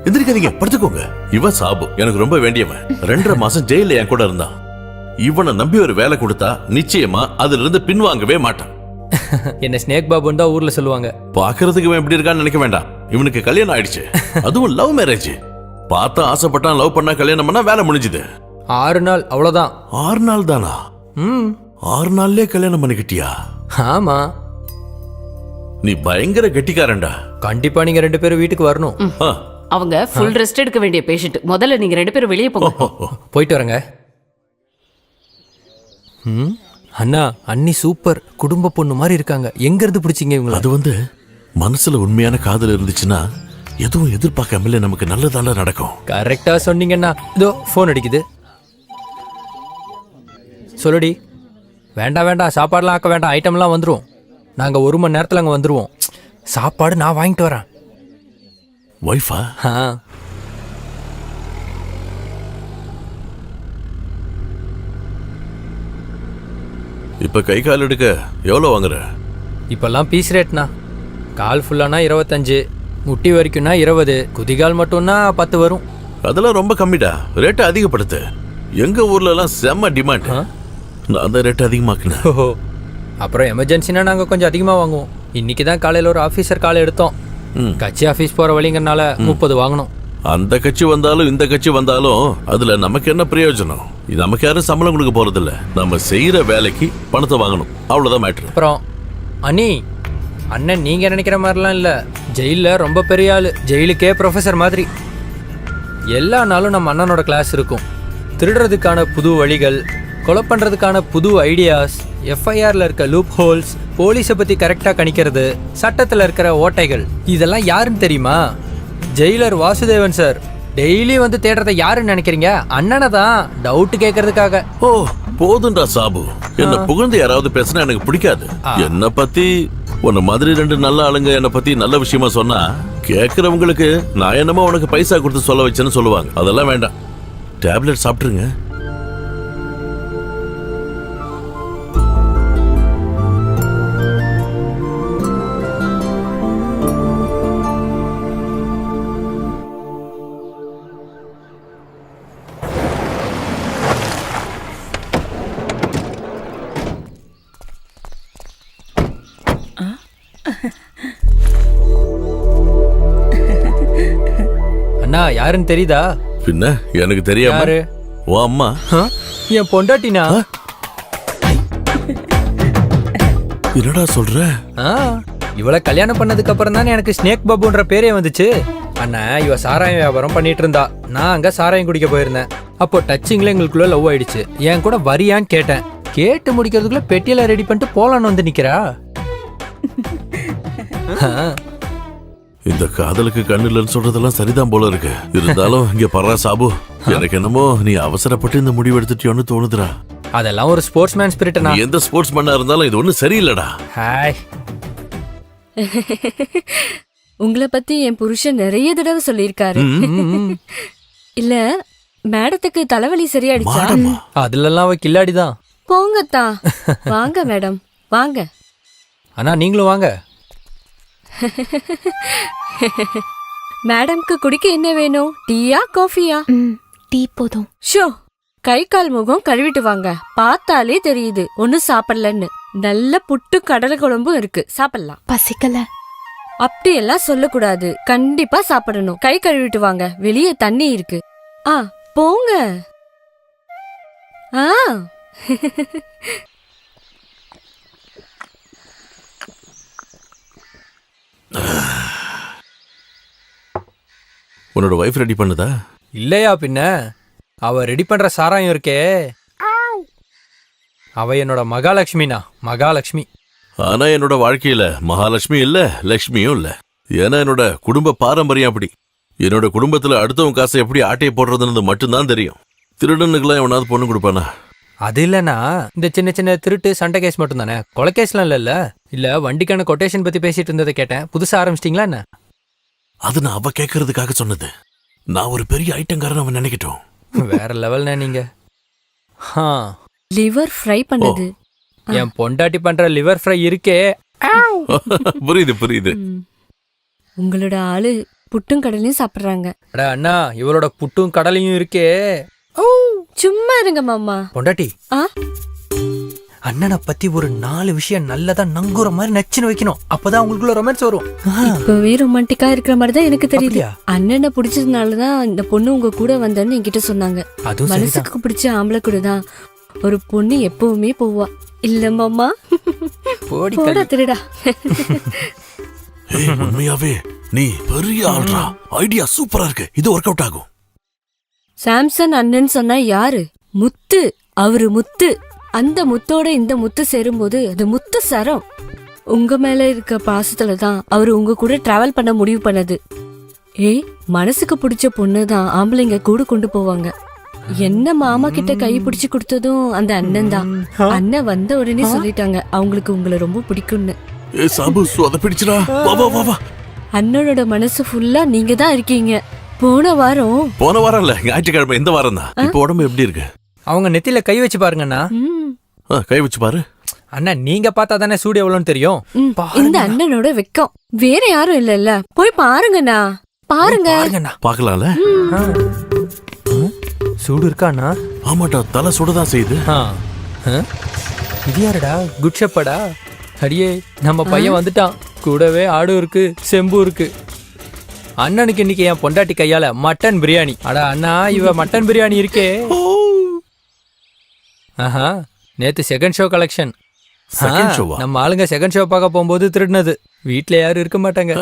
எந்திரிக்காதீங்க, படுத்துக்கோங்க. இவன் சாபு, எனக்கு ரொம்ப வேண்டியவன். 2.5 மாசம் ஜெயில என் கூட இருந்தான். இவனை நம்பி ஒரு வேலை கொடுத்தா நிச்சயமா அதுல இருந்து பின்வாங்கவே மாட்டான். என்ன ஸ்னேக் பாபுன்னு தான் ஊர்ல சொல்லுவாங்க. பாக்குறதுக்கு இவன் எப்படி இருக்கான்னு நினைக்க வேண்டாம். இவனுக்கு கல்யாணம் ஆயிடுச்சு, அதுவும் லவ் மேரேஜ். பார்த்தா ஆசைப்பட்டான், லவ் பண்ணா கல்யாணம் பண்ணா வேலை முடிஞ்சுது. 6 நாள் அவ்வளவுதான். 6 நாள் தானா? 6 நாள்லயே கல்யாணம் பண்ணிக்கிட்டியா? ஆமா. நீ பயங்கர கெட்டிக்காரன்டா. கண்டிப்பா நீங்க 2 பேரும் வீட்டுக்கு வரணும். அவங்க ஃபுல் ரெஸ்ட் எடுக்க வேண்டிய பேஷண்ட். முதல்ல நீங்க 2 பேரும் வெளியே போங்க. போயிட்டு வரங்க. அண்ணா அண்ணி சூப்பர், குடும்ப பொண்ணு மாதிரி இருக்காங்க. எங்க இருந்து பிடிச்சிங்க இவங்க? அது மனசுல உண்மையான காதல் இருந்துச்சுன்னா எதுவும் எதிர்பார்க்காமலே நமக்கு நல்லதால நடக்கும். கரெக்டா சொன்னீங்கண்ணா. இதோ போன் அடிக்குது. சொல்லுடி. வேண்டாம் வேண்டாம், சாப்பாடுலாம் ஆக்க வேண்டாம், ஐட்டம்லாம் வந்துடும். நாங்க 1 மணி நேரத்துல அங்க வந்துருவோம். சாப்பாடு நான் வாங்கிட்டு வரேன். வைஃபா? இப்ப கை கால் எடுக்க எவ்வளவு வாங்குற? இப்பெல்லாம் பீஸ் ரேட்னா, கால் ஃபுல்லானா 25, முட்டி வரைக்கும்னா 20, குதிகால் மட்டும்னா 10 வரும். அதெல்லாம் ரொம்ப கம்மிடா, ரேட்டை அதிகப்படுத்து. எங்க ஊர்ல எல்லாம் செம்ம டிமாண்ட். நான் அந்த ரேட்டை அதிகமாக்குனேன். ஓஹோ, அப்புறம் எமர்ஜென்சினா நாங்க கொஞ்சம் அதிகமா வாங்குவோம். இன்னைக்கு தான் காலையில ஒரு ஆபீசர் காலை எடுத்தோம். கட்சி ஆபீஸ் போற வழிங்கறனால 30 வாங்கணும். அந்த கட்சி வந்தாலும் இந்த கட்சி வந்தாலும் அதுல நமக்கு என்ன பிரயோஜனம்? நமக்கு யாரும் சம்பளம் கொடுக்க போறது இல்ல. நம்ம செய்யற வேலைக்கு பணத்தை வாங்கணும், அவ்வளவுதான் மேட்டர். அப்புறம் அண்ணி, அண்ணன் நீங்க நினைக்கிற மாதிரிலாம் இல்ல. ஜெயில ரொம்ப பெரிய ஆளு, ஜெயிலுக்கே ப்ரொஃபசர் மாதிரி. எல்லா நாளும் நம்ம அண்ணனோட கிளாஸ் இருக்கும். திருடுறதுக்கான புது வழிகள், கொலை பண்றதுக்கான புது ஐடியாஸ், எஃப்ஐஆர்ல இருக்க லூப் ஹோல்ஸ், போலீஸை பத்தி கரெக்டா கணிக்கிறது, சட்டத்துல இருக்கிற ஓட்டைகள், இதெல்லாம் யாருன்னு தெரியுமா? Jailer Vasudevan sir. டெய்லி வந்து தேடுறத யாருன்னு நினைக்கிறீங்க? அண்ணனை தான். டவுட் கேட்கறதுக்காக. ஓ போதுண்டா சாபு, என்ன புகழ்ந்து யாராவது பேசினா எனக்கு பிடிக்காது. என்ன பத்தி உன்ன மாதிரி 2 நல்ல ஆளுங்க என்ன பத்தி நல்ல விஷயமா சொன்னா கேட்கறவங்களுக்கு நான் என்னமோ உனக்கு பைசா கொடுத்து சொல்ல வச்சேன்னு சொல்லுவாங்க. அதெல்லாம் வேண்டாம், டேப்லெட் சாப்பிட்டுருங்க. அண்ணா யாருன்னு தெரியுதா? பின்ன எனக்கு தெரியாம. யாரு? ஓ அம்மா. என் பொண்டாட்டினா? என்னடா சொல்ற? இவளை கல்யாணம் பண்ணதுக்கு அப்புறம் தானே எனக்கு ஸ்னேக் பாபுன்ற பேரே வந்துச்சு. அண்ணா இவ சாராயம் வியாபாரம் பண்ணிட்டு இருந்தா. நான் அங்க சாராயம் குடிக்க போயிருந்தேன். அப்போ டச்சிங்ல எங்களுக்குள்ள லவ் ஆயிடுச்சு. என் கூட வரியான்னு கேட்டேன். கேட்டு முடிக்கிறதுக்குள்ள பெட்டியில ரெடி பண்ணிட்டு போலான்னு வந்து நிக்கிறா. இந்த காதலுக்கு கண்ணு இல்லைன்னு சொல்றதெல்லாம் சரிதான் போல இருக்கு. இருந்தாலும் இங்க பர்றா சாபு, எனக்கு என்னமோ நீ அவசரப்பட்டு இந்த முடிவு எடுத்துட்டியோன்னு தோணுதுடா. அதெல்லாம் ஒரு ஸ்போர்ட்ஸ் மேன் ஸ்பிரிட். நீ எந்த ஸ்போர்ட்ஸ் மேனா இருந்தாலும் இது ஒண்ணும் சரியில்லடா. ஹாய். உங்களை பத்தி என் புருஷன் நிறைய தடவை சொல்லியிருக்காரு. இல்ல மேடத்துக்கு தலைவலி சரியாயிடுச்சா? அதுலலாம் அவ கில்லாடிதான். போங்கத்தா. வாங்க மேடம் வாங்க. அண்ணா நீங்களும் வாங்க. மேடம்க்கு குடிக்க என்ன வேணும்? டீயா காஃபியா? டீ போதும். ஷோ, கை கால் முகம் கழுவிட்டு வாங்க. பார்த்தாலே தெரியுது ஒன்னும் சாப்பிடலன்னு. நல்ல புட்டு கடலை குழம்பும் இருக்கு, சாப்பிடலாம். பசிக்கல. அப்படியெல்லாம் சொல்லக்கூடாது, கண்டிப்பா சாப்பிடணும். கை கழுவிட்டு வாங்க, வெளியே தண்ணி இருக்கு. போங்க. உன்னோட வைஃப் ரெடி பண்ணுதா? இல்லையா பின்ன. அவ ரெடி பண்ற சாராயம் இருக்கே, அவ என்னோட மகாலட்சுமினா. மகாலட்சுமி. ஆனா என்னோட வாழ்க்கையில மகாலட்சுமி இல்ல, லட்சுமியும் இல்ல. ஏன்னா என்னோட குடும்ப பாரம்பரியம் அப்படி. என்னோட குடும்பத்துல அடுத்தவங்க காசை எப்படி ஆட்டையை போடுறதுன்னு மட்டும்தான் தெரியும். திருடனுக்குலாம் எவனாவது பொண்ணு கொடுப்பானா? அது இல்லைன்னா இந்த சின்ன சின்ன திருட்டு சண்டை கேஸ் மட்டும் தானே, கொலை கேஸ்லாம் இல்ல. இல்ல வண்டிக்கான கொட்டேஷன் பத்தி பேசிட்டு இருந்ததை கேட்டேன். புதுசா ஆரம்பிச்சிட்டீங்களா என்ன? அது நான் அவ கேட்கறதுக்காக சொன்னது. நான் ஒரு பெரிய ஐட்டங்காரன் அவன் நினைக்கட்டும். வேற லெவல்னா நீங்க. லிவர் ஃப்ரை பண்ணது. என் பொண்டாட்டி பண்ற லிவர் ஃப்ரை இருக்கே, புரியுது புரியுது. உங்களோட ஆளு புட்டும் கடலையும் சாப்பிடுறாங்க. அட அண்ணா, இவளோட புட்டும் கடலையும் இருக்கே. சும்மா இருங்க மாமா. பொண்டாட்டி, ஆ அண்ணனை பத்தி ஒரு 4 விஷயம் நல்லதா நங்குற மாதிரி நச்சுன்னு வைக்கணும். அப்பதான் உங்களுக்குள்ள ரொமான்ஸ் வரும். இப்பவே ரொமான்டிக்கா இருக்கிற மாதிரி தான் எனக்கு தெரியுது. அப்படியா? அண்ணனை பிடிச்சதுனாலதான் இந்த பொண்ணு உங்க கூட வந்தேன்னு என்கிட்ட சொன்னாங்க. அதுவும் சரிதான். மனசுக்கு பிடிச்ச ஆம்பளை கூட தான் ஒரு பொண்ணு எப்பவுமே போவா. இல்ல மாமா? போடி போடா கள்ளி. திருடா. ஏய், உண்மையாவே நீ பெரிய ஆள்ரா. ஐடியா சூப்பரா இருக்கு. இது ஒர்க் அவுட் ஆகும். சாம்சன் அண்ணன் சொன்னா யாரு? முத்து. அவரு முத்து. அந்த முத்தோட இந்த முத்து சேரும்போது அது முத்து சரம். உங்க மேல இருக்க பாசத்துல தான் அவரு உங்க கூட டிராவல் பண்ண முடிவு பண்ணது. ஏய், மனசுக்கு பிடிச்ச பொண்ணுதான் ஆம்பளைங்க கூட கொண்டு போவாங்க. என்ன மாமா கிட்ட கை பிடிச்சு கொடுத்ததும் அந்த அண்ணன் தான். அண்ணன் வந்த உடனே சொல்லிட்டாங்க அவங்களுக்கு உங்களை ரொம்ப பிடிக்கும்னு. ஏய் சாபு, சொதப்பிடிச்சுடா. வா வா வா வா. அண்ணனோட மனசு ஃபுல்லா நீங்க தான் இருக்கீங்க. போன வாரம் இல்ல, ஞாயிற்றுக்கிழமை இந்த வாரம் தான். இப்ப உடம்பு எப்படி இருக்கு? அவங்க நெத்தியில கை வச்சு பாருங்கண்ணா. கை வச்சு பாரு. அண்ணா, நீங்க பார்த்தா தானே சூடு எவ்வளவுன்னு தெரியும். இந்த அண்ணனோட வெக்கம் வேற யாரும் இல்ல. போய் பாருங்கண்ணா. பாருங்க. பாருங்கண்ணா. பாக்கலாம்ல? சூடு இருக்காண்ணா? ஆமாட்டா, தலை சுடதான் செய்யுது. இது யாருடா? குட் ஷெப்பர்டா? அடியே, நம்ம பையன் வந்துட்டான். கூடவே ஆடும் இருக்கு, செம்பு இருக்கு. அண்ணனுக்கு இன்னைக்கு என் பொண்டாட்டி கையால மட்டன் பிரியாணி. அடா அண்ணா, இவ மட்டன் பிரியாணி இருக்கே. ஆஹா, நேத்து செகண்ட் ஷோ கலெக்ஷன். செகண்ட் ஷோவா? நம்ம ஆளுங்க செகண்ட் ஷோ பார்க்க போகும்போது திருடினது. வீட்ல யாரும் இருக்க மாட்டாங்க.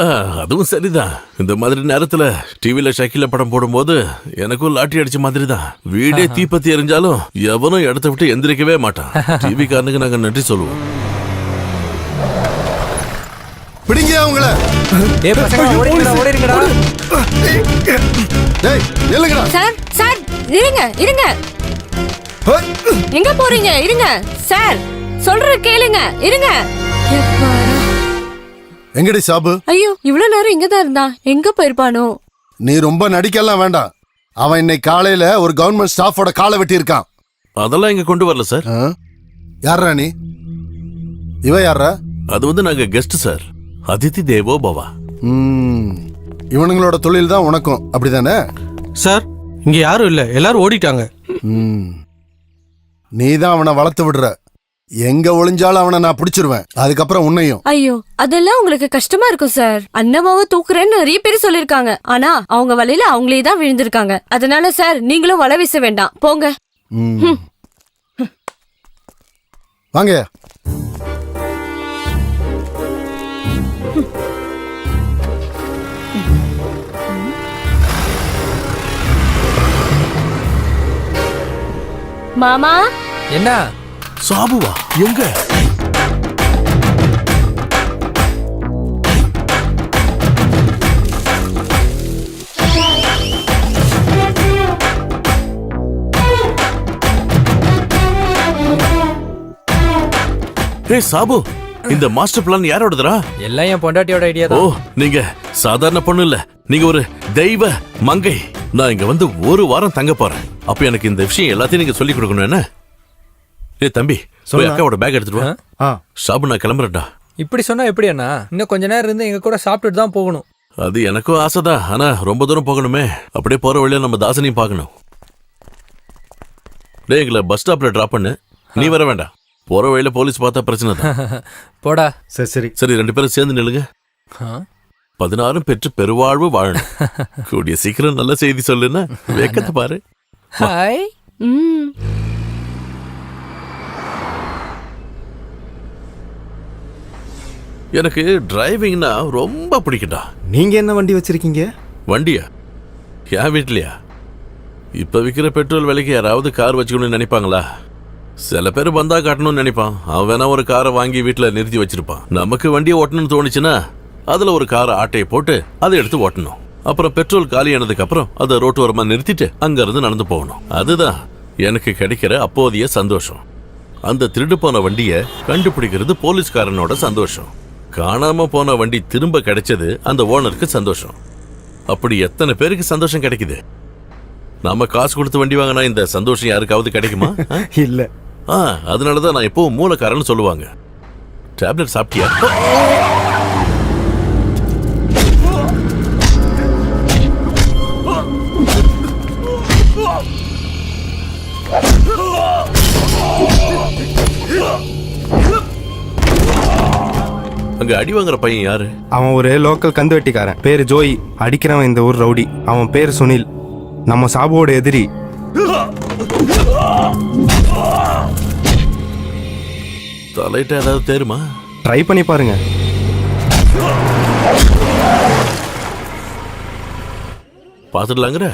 அதுவும் சரிதான். இந்த மாதிரி நேரத்துல டிவில ஷக்கில படம் போடும்போது எனக்கும் லாட்டி அடிச்ச மாதிரி தான். வீடே தீப்பத்தி எரிஞ்சாலும் எவனும் இடத்த விட்டு எந்திரிக்கவே மாட்டான். டிவி காரனுக்கு நாங்க நன்றி சொல்லுவோம். பிடிங்க அவங்கள. டேய் பசங்க, ஓடிங்கடா ஓடிங்கடா. டேய் நில்லுங்கடா. சார் சார் இருங்க இருங்க. எங்க போறீங்க? இருங்க சார், சொல்ற கேளுங்க. இருங்க. எங்கடி சாபு? ஐயோ, இவ்வளவு நேரம் இங்கதான் இருந்தான். எங்க போயிருப்பானோ? நீ ரொம்ப நடிக்கலாம் வேண்டாம். அவன் இன்னைக்கு காலையில ஒரு கவர்மெண்ட் ஸ்டாஃபோட காலை வெட்டி இருக்கான். அதெல்லாம் இங்க கொண்டு வரல சார். யாரா நீ? இவ யாரா? அது வந்து நாங்க கெஸ்ட் சார். அதிதி தேவோ பவா. இவனுங்களோட தொழில் தான் உனக்கும், அப்படிதானே? சார், இங்க யாரும் இல்ல, எல்லாரும் ஓடிட்டாங்க. நீ தான் அவனை வளர்த்து விடுற. எங்க ஒளிஞ்சாலும் அவனை நான் பிடிச்சிருவேன். அதுக்கப்புறம் உன்னையும். ஐயோ, அதெல்லாம் உங்களுக்கு கஷ்டமா இருக்கும் சார். அண்ணமாவை தூக்குறேன்னு நிறைய பேர் சொல்லிருக்காங்க. ஆனா அவங்க வலையில அவங்களே தான் விழுந்திருக்காங்க. அதனால சார், நீங்களும் வலை வீச வேண்டாம், போங்க. வாங்க. மாமா. என்ன சாபுவா? எங்க? ஏய் சாபு, இந்த மாஸ்டர் பிளான் யாரோடதுடா? எல்லாம் என் பொண்டாட்டியோட ஐடியா ஓ, தான். நீங்க சாதாரண பொண்ணு இல்ல, நீங்க ஒரு தெய்வ மங்கை. நான் இங்க வந்து ஒரு வாரம் தங்க போறேன். அப்ப எனக்கு இந்த விஷயம் எல்லாத்தையும் நீங்க சொல்லி கொடுக்கணும். என்ன? ஏ தம்பி, போய் அக்காவோட பேக் எடுத்துட்டு வா. சாபு, நான் கிளம்புறேன்டா. இப்படி சொன்னா எப்படி அண்ணா? இன்னும் கொஞ்ச நேரம் இருந்து எங்க கூட சாப்பிட்டுட்டு தான் போகணும். அது எனக்கும் ஆசைதான். ஆனா ரொம்ப தூரம் போகணுமே. அப்படியே போற வழியில நம்ம தாசனையும் பார்க்கணும். டேய், எங்களை பஸ் ஸ்டாப்ல டிராப் பண்ணு. நீ வர வேண்டாம். போற வழியில போலீஸ் பார்த்தா பிரச்சனை தான். போடா. சரி சரி, 2 பேரும் சேர்ந்து நில்லுங்க. 16 பெற்று பெருவாழ்வு வாழணும். கூடிய சீக்கிரம் நல்ல செய்தி சொல்லுன்னா வேக்கத்தை பாரு. ஹாய். எனக்கு டிரைவிங்னா ரொம்ப பிடிக்கும்டா. நீங்க என்ன வண்டி வச்சிருக்கீங்க? வண்டியா? என் வீட்லயா? இப்ப விற்கிற பெட்ரோல் விலைக்கு யாராவது கார் வச்சுக்கணும்னு நினைப்பாங்களா? சில பேர் பந்தா காட்டணும்னு நினைப்பான். அவன் வேணா ஒரு காரை வாங்கி வீட்டுல நிறுத்தி வச்சிருப்பான். நமக்கு வண்டியை ஓட்டணும்னு தோணுச்சுன்னா அதுல ஒரு காரை ஆட்டையை போட்டு அதை எடுத்து ஓட்டணும். அப்புறம் பெட்ரோல் காலியானதுக்கு அப்புறம் அதை ரோட்டோரமா நிறுத்திட்டு அங்க இருந்து நடந்து போகணும். அதுதான் எனக்கு கிடைக்கிற அப்போதைய சந்தோஷம். அந்த திருடு போன வண்டியை கண்டுபிடிக்கிறது போலீஸ்காரனோட சந்தோஷம். காணாம போன வண்டி திரும்ப கிடைச்சது அந்த ஓனருக்கு சந்தோஷம். அப்படி எத்தனை பேருக்கு சந்தோஷம் கிடைக்குது? நாம காசு கொடுத்து வண்டி வாங்கினா இந்த சந்தோஷம் யாருக்காவது கிடைக்குமா? இல்ல. அதனாலதான் நான் எப்பவும் மூலக்காரன்னு சொல்லுவாங்க. டேப்லெட் சாப்பிட்டியா? அங்க அடி வாங்குற பையன் யாரு? அவன் ஒரு லோக்கல் கந்து வெட்டிக்காரன், பேரு ஜோய். அடிக்கிறவன் இந்த ஊர் ரவுடி. அவன் பேரு சுனில், நம்ம சாபுவோட எதிரி. தலையிட்ட ஏதாவது தெரியுமா? ட்ரை பண்ணி பாருங்க. பாத்துடலாங்கிற